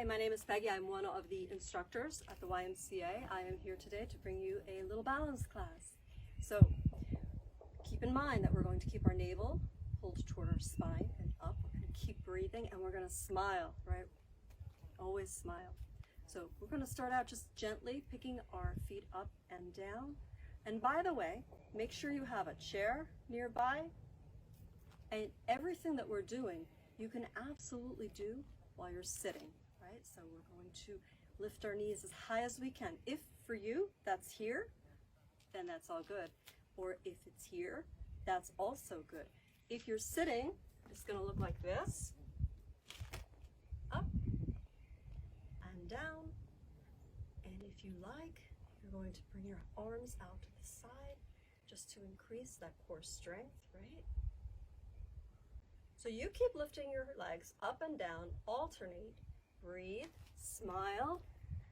Hi, my name is Peggy. I'm one of the instructors at the YMCA. I am here today to bring you a little balance class. So keep in mind that we're going to keep our navel pulled toward our spine and up. We're going to keep breathing and we're going to smile, right? Always smile. So we're going to start out just gently picking our feet up and down. And by the way, make sure you have a chair nearby. And everything that we're doing, you can absolutely do while you're sitting, right? So we're going to lift our knees as high as we can. If for you, that's here, then that's all good. Or if it's here, that's also good. If you're sitting, it's going to look like this. Up and down. And if you like, you're going to bring your arms out to the side just to increase that core strength, right? So you keep lifting your legs up and down, alternate, breathe, smile.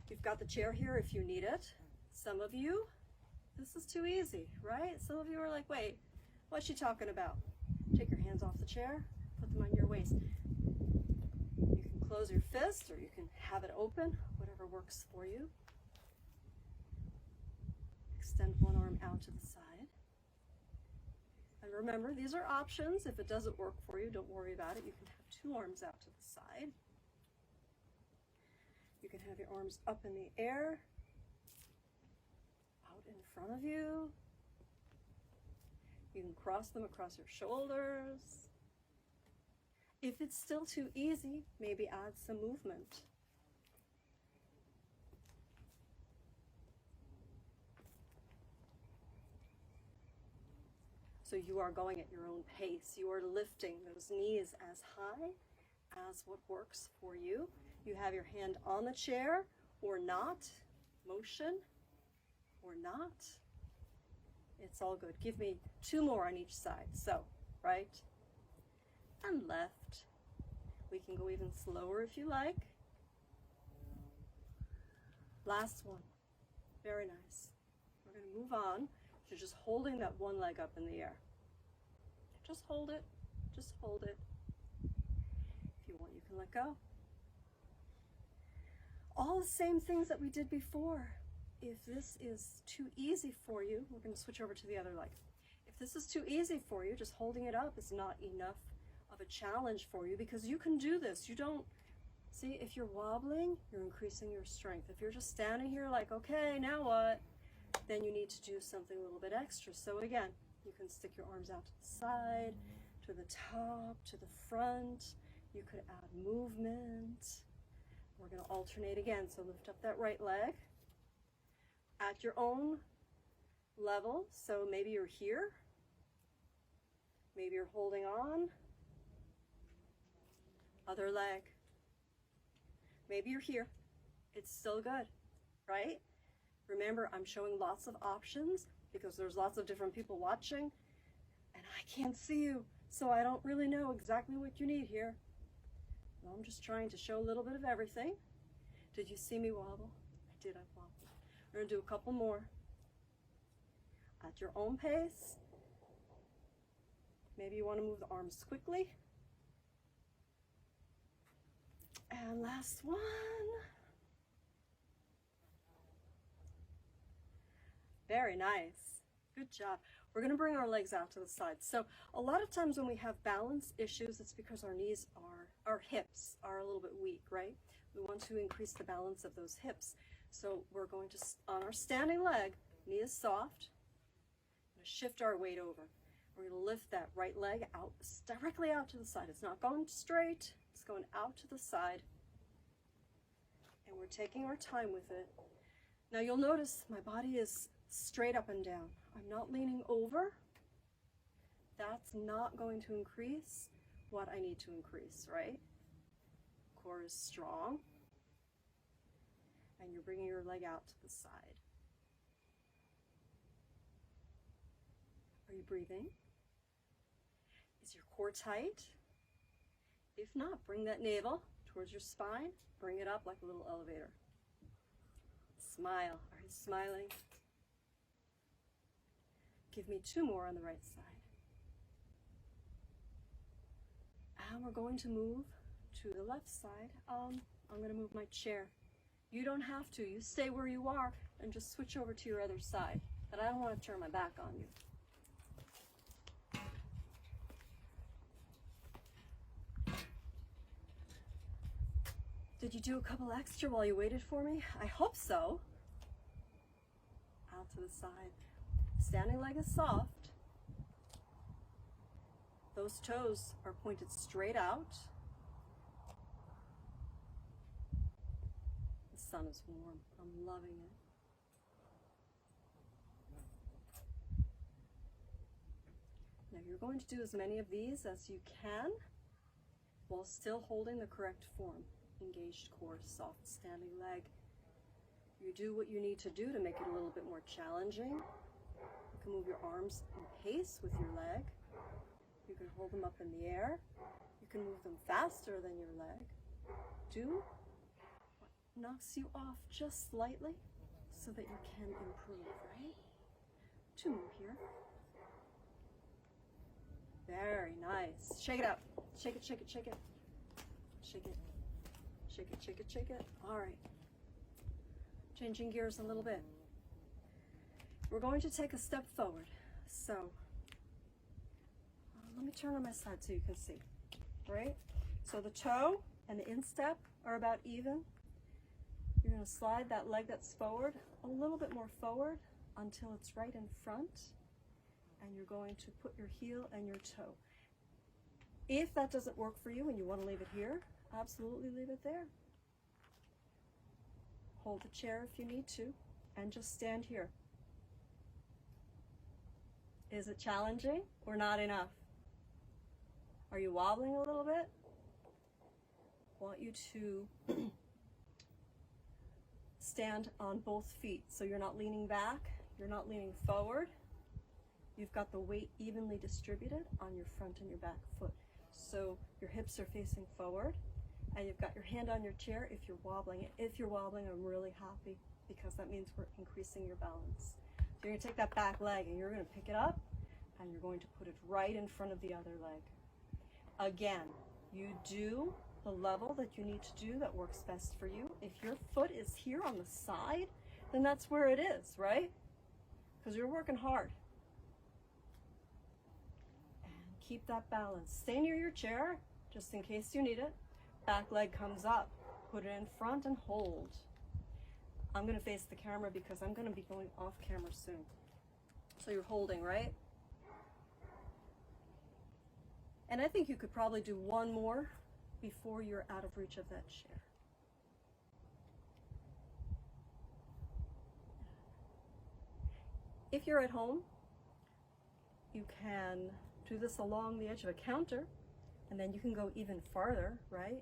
You've got the chair here if you need it. Some of you, this is too easy, right? Some of you are like, wait, what's she talking about? Take your hands off the chair, put them on your waist. You can close your fist or you can have it open, whatever works for you. Extend one arm out to the side. And remember, these are options. If it doesn't work for you, don't worry about it. You can have two arms out to the side. You can have your arms up in the air, out in front of you. You can cross them across your shoulders. If it's still too easy, maybe add some movement. So you are going at your own pace. You are lifting those knees as high as what works for you. You have your hand on the chair or not, motion or not. It's all good. Give me two more on each side. So, right and left. We can go even slower if you like. Last one. Very nice. We're going to move on. You're just holding that one leg up in the air. Just hold it. Just hold it. If you want, you can let go. All the same things that we did before. If this is too easy for you, we're going to switch over to the other leg. If this is too easy for you, just holding it up is not enough of a challenge for you because you can do this. You don't, see, if you're wobbling, you're increasing your strength. If you're just standing here like, okay, now what? Then you need to do something a little bit extra. So again, you can stick your arms out to the side, to the top, to the front. You could add movement. We're going to alternate again. So lift up that right leg at your own level. So maybe you're here. Maybe you're holding on. Other leg. Maybe you're here. It's still good, right? Remember, I'm showing lots of options because there's lots of different people watching and I can't see you, so I don't really know exactly what you need here. Well, I'm just trying to show a little bit of everything. Did you see me wobble? I did, I wobbled. We're going to do a couple more. At your own pace. Maybe you want to move the arms quickly. And last one. Very nice. Good job. We're going to bring our legs out to the side. So a lot of times when we have balance issues, it's because our knees our hips are a little bit weak, right? We want to increase the balance of those hips. So we're going to, on our standing leg, knee is soft, we're going to shift our weight over. We're going to lift that right leg out, directly out to the side. It's not going straight, it's going out to the side. And we're taking our time with it. Now you'll notice my body is straight up and down. I'm not leaning over. That's not going to increase what I need to increase, right? Core is strong. And you're bringing your leg out to the side. Are you breathing? Is your core tight? If not, bring that navel towards your spine. Bring it up like a little elevator. Smile. Are you smiling? Give me two more on the right side. And we're going to move to the left side. I'm going to move my chair. You don't have to. You stay where you are and just switch over to your other side. But I don't want to turn my back on you. Did you do a couple extra while you waited for me? I hope so. Out to the side. Standing leg is soft. Those toes are pointed straight out. The sun is warm. I'm loving it. Now you're going to do as many of these as you can while still holding the correct form. Engaged core, soft standing leg. You do what you need to do to make it a little bit more challenging. You can move your arms in pace with your leg. You can hold them up in the air. You can move them faster than your leg. Do what knocks you off just slightly so that you can improve, right? 2 more here. Very nice. Shake it out. Shake it, shake it, shake it. Shake it. Shake it, shake it, shake it. All right. Changing gears a little bit. We're going to take a step forward. So, let me turn on my side so you can see. Right? So the toe and the instep are about even. You're going to slide that leg that's forward a little bit more forward until it's right in front. And you're going to put your heel and your toe. If that doesn't work for you and you want to leave it here, absolutely leave it there. Hold the chair if you need to, and just stand here. Is it challenging or not enough? Are you wobbling a little bit? I want you to stand on both feet, so you're not leaning back, you're not leaning forward. You've got the weight evenly distributed on your front and your back foot. So your hips are facing forward, and you've got your hand on your chair if you're wobbling. If you're wobbling, I'm really happy because that means we're increasing your balance. So you're going to take that back leg and you're going to pick it up and you're going to put it right in front of the other leg. Again, you do the level that you need to do that works best for you. If your foot is here on the side, then that's where it is, right? Because you're working hard. And keep that balance. Stay near your chair just in case you need it. Back leg comes up, put it in front and hold. I'm going to face the camera because I'm going to be going off camera soon. So you're holding, right? And I think you could probably do one more before you're out of reach of that chair. If you're at home, you can do this along the edge of a counter, and then you can go even farther, right?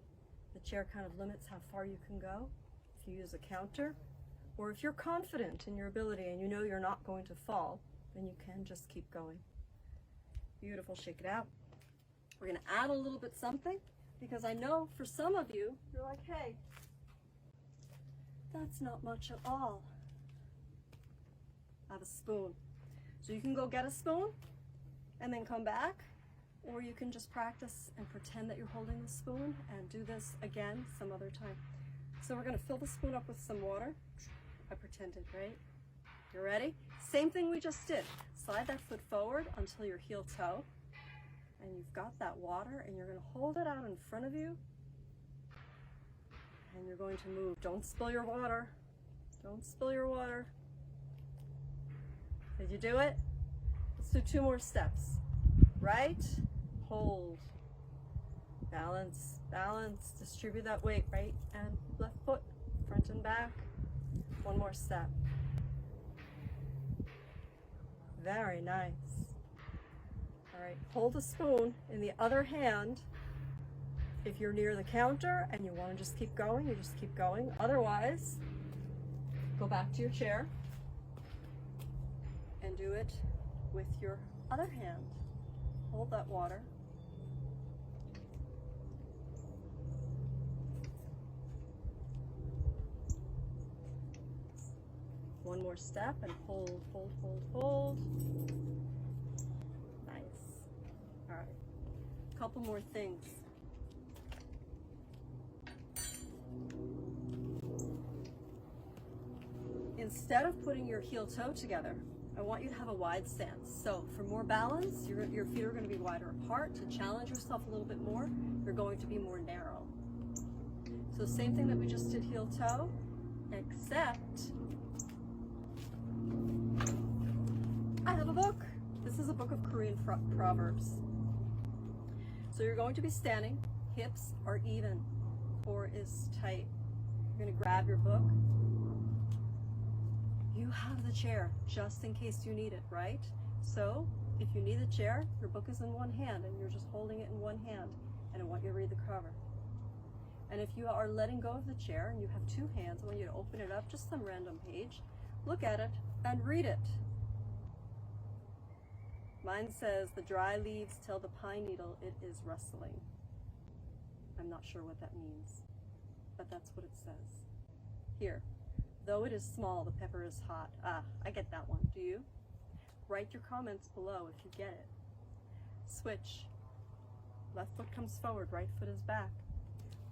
The chair kind of limits how far you can go if you use a counter. Or if you're confident in your ability and you know you're not going to fall, then you can just keep going. Beautiful, shake it out. We're gonna add a little bit something because I know for some of you, you're like, hey, that's not much at all. I have a spoon. So you can go get a spoon and then come back, or you can just practice and pretend that you're holding the spoon and do this again some other time. So we're gonna fill the spoon up with some water. I pretended, right? You ready? Same thing we just did. Slide that foot forward until your heel toe, and you've got that water, and you're gonna hold it out in front of you, and you're going to move. Don't spill your water. Don't spill your water. Did you do it? Let's do 2 more steps. Right, hold, balance, balance, distribute that weight, right and left foot, front and back. 1 more step. Very nice. All right, hold the spoon in the other hand. If you're near the counter and you want to just keep going, you just keep going. Otherwise, go back to your chair and do it with your other hand. Hold that water. One more step and hold, hold, hold, hold. Nice. All right. Couple more things. instead of putting your heel toe together, I want you to have a wide stance. So for more balance, your feet are going to be wider apart. To challenge yourself a little bit more, you're going to be more narrow. So same thing that we just did heel toe, except I have a book. This is a book of Korean proverbs. So you're going to be standing, hips are even, core is tight. You're going to grab your book. You have the chair just in case you need it, right? So if you need the chair, your book is in one hand and you're just holding it in one hand, and I want you to read the cover. And if you are letting go of the chair and you have two hands, I want you to open it up, just some random page, look at it and read it. Mine says, "The dry leaves tell the pine needle it is rustling." I'm not sure what that means, but that's what it says. Here, "Though it is small, the pepper is hot." Ah, I get that one. Do you? Write your comments below if you get it. Switch. Left foot comes forward, right foot is back.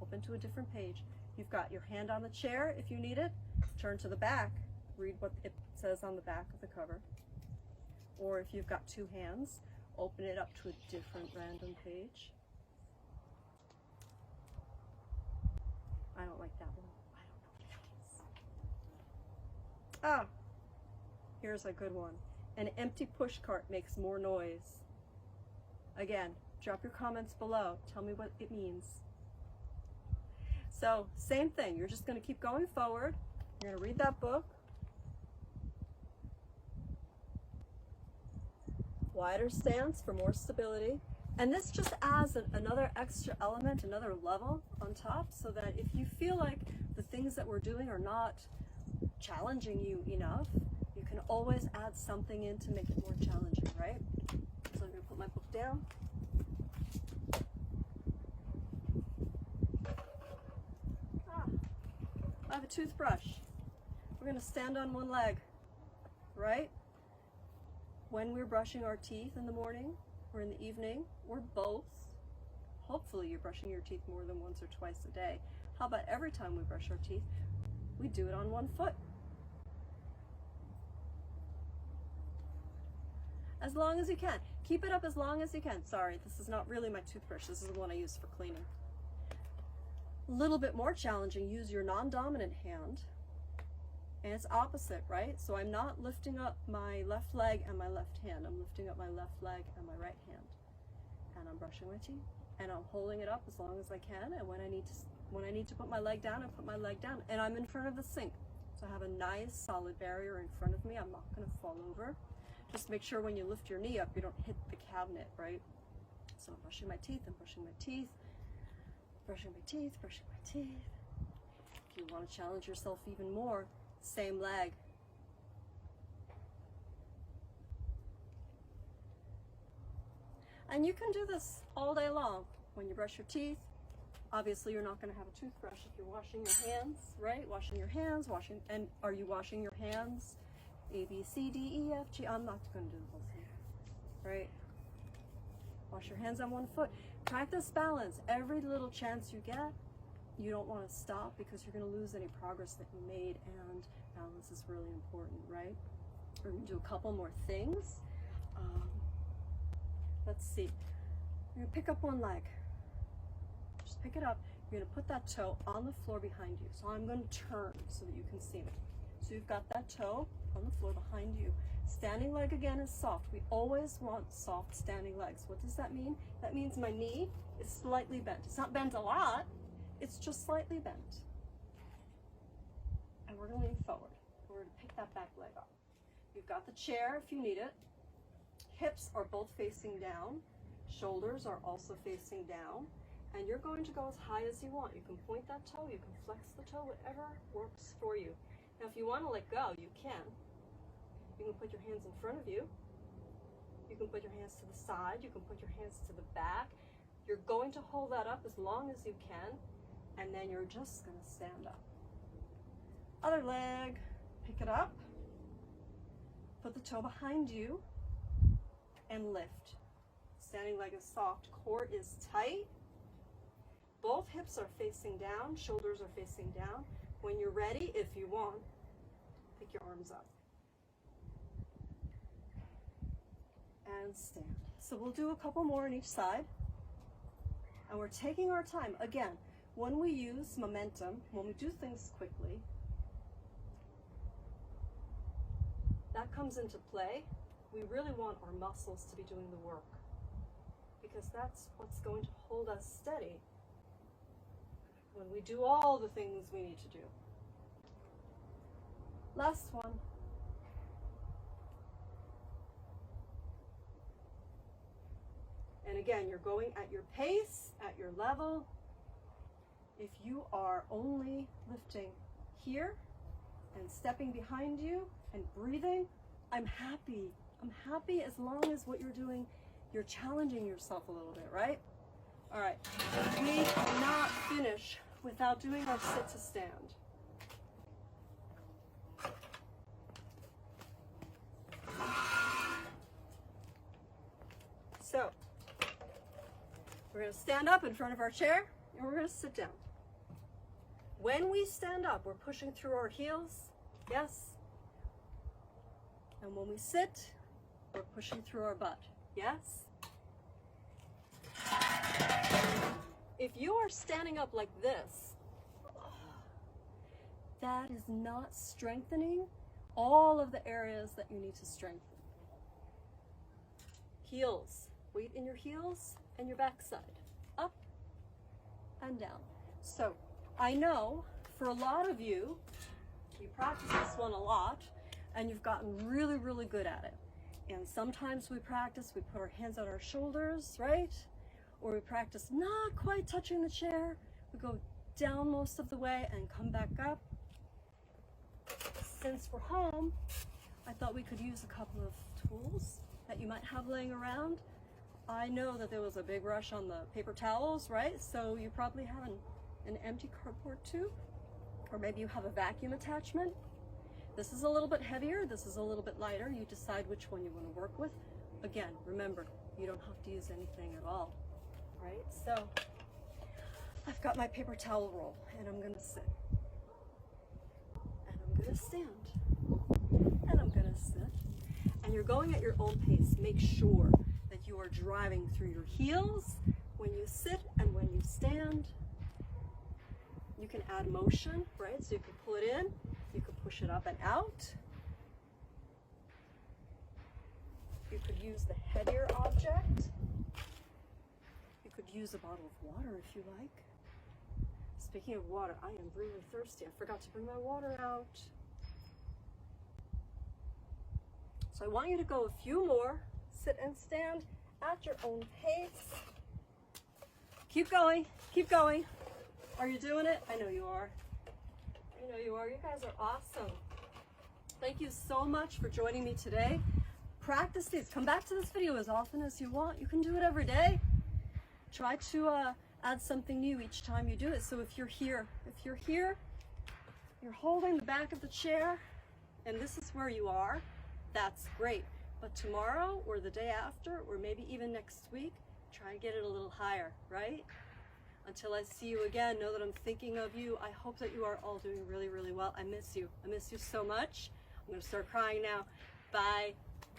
Open to a different page. You've got your hand on the chair if you need it. Turn to the back. Read what it says on the back of the cover. Or if you've got two hands, open it up to a different random page. I don't like that one. I don't know what that is. Ah, here's a good one. "An empty pushcart makes more noise." Again, drop your comments below. Tell me what it means. So, same thing. You're just going to keep going forward. You're going to read that book. Wider stance for more stability. And this just adds another extra element, another level on top, so that if you feel like the things that we're doing are not challenging you enough, you can always add something in to make it more challenging, right? So I'm going to put my book down. I have a toothbrush. We're going to stand on one leg, right? When we're brushing our teeth in the morning or in the evening, or both, hopefully you're brushing your teeth more than once or twice a day. How about every time we brush our teeth, we do it on one foot? As long as you can. Keep it up as long as you can. Sorry, this is not really my toothbrush. This is the one I use for cleaning. A little bit more challenging, use your non-dominant hand. And it's opposite, right? So I'm not lifting up my left leg and my left hand. I'm lifting up my left leg and my right hand. And I'm brushing my teeth. And I'm holding it up as long as I can. And when I need to put my leg down, I put my leg down. And I'm in front of the sink. So I have a nice solid barrier in front of me. I'm not going to fall over. Just make sure when you lift your knee up, you don't hit the cabinet, right? So I'm brushing my teeth, I'm brushing my teeth, brushing my teeth, brushing my teeth. If you want to challenge yourself even more, same leg. And you can do this all day long. When you brush your teeth, obviously you're not going to have a toothbrush if you're washing your hands, right? Washing your hands, and are you washing your hands? A, B, C, D, E, F, G. I'm not going to do the whole thing, right? Wash your hands on one foot. Practice balance. Every little chance you get, you don't want to stop because you're going to lose any progress that you made, and balance is really important, right? We're going to do a couple more things. Let's see. You're going to pick up one leg. Just pick it up. You're going to put that toe on the floor behind you. So I'm going to turn so that you can see me. So you've got that toe on the floor behind you. Standing leg again is soft. We always want soft standing legs. What does that mean? That means my knee is slightly bent. It's not bent a lot, it's just slightly bent. And we're going to lean forward. We're going to pick that back leg up. You've got the chair if you need it. Hips are both facing down. Shoulders are also facing down. And you're going to go as high as you want. You can point that toe, you can flex the toe, whatever works for you. Now, if you want to let go, you can. You can put your hands in front of you. You can put your hands to the side. You can put your hands to the back. You're going to hold that up as long as you can, and then you're just going to stand up. Other leg, pick it up. Put the toe behind you and lift. Standing leg is soft. Core is tight. Both hips are facing down. Shoulders are facing down. When you're ready, if you want, Pick your arms up. And stand. So we'll do a couple more on each side. And we're taking our time. Again, when we use momentum, when we do things quickly, that comes into play. We really want our muscles to be doing the work, because that's what's going to hold us steady when we do all the things we need to do. Last one. And again, you're going at your pace, at your level. If you are only lifting here and stepping behind you and breathing, I'm happy. I'm happy as long as what you're doing, you're challenging yourself a little bit, right? All right, we cannot finish without doing our sit to stand. So, we're going to stand up in front of our chair and we're going to sit down. When we stand up, we're pushing through our heels, yes? And when we sit, we're pushing through our butt, yes? If you are standing up like this, that is not strengthening all of the areas that you need to strengthen. Heels, weight in your heels and your backside, up and down. So I know for a lot of you, you practice this one a lot and you've gotten really, really good at it. And sometimes we practice, we put our hands on our shoulders, right? Or we practice not quite touching the chair. We go down most of the way and come back up. Since we're home, I thought we could use a couple of tools that you might have laying around. I know that there was a big rush on the paper towels, right? So you probably have an empty cardboard tube, or maybe you have a vacuum attachment. This is a little bit heavier, this is a little bit lighter. You decide which one you want to work with. Again, remember, you don't have to use anything at all, right? So I've got my paper towel roll and I'm gonna sit. And I'm gonna stand. And I'm gonna sit. And you're going at your own pace. Make sure that you are driving through your heels when you sit and when you stand. You can add motion, right? So you can pull it in, you can push it up and out. You could use the heavier object. You could use a bottle of water if you like. Speaking of water, I am really thirsty. I forgot to bring my water out. So I want you to go a few more. Sit and stand at your own pace. Keep going, keep going. Are you doing it? I know you are. I know you are. You guys are awesome. Thank you so much for joining me today. Practice these. Come back to this video as often as you want. You can do it every day. Try to add something new each time you do it. So if you're here, you're holding the back of the chair, and this is where you are, that's great. But tomorrow or the day after, or maybe even next week, try and get it a little higher, right? Until I see you again, know that I'm thinking of you. I hope that you are all doing really, really well. I miss you. I miss you so much. I'm going to start crying now. Bye.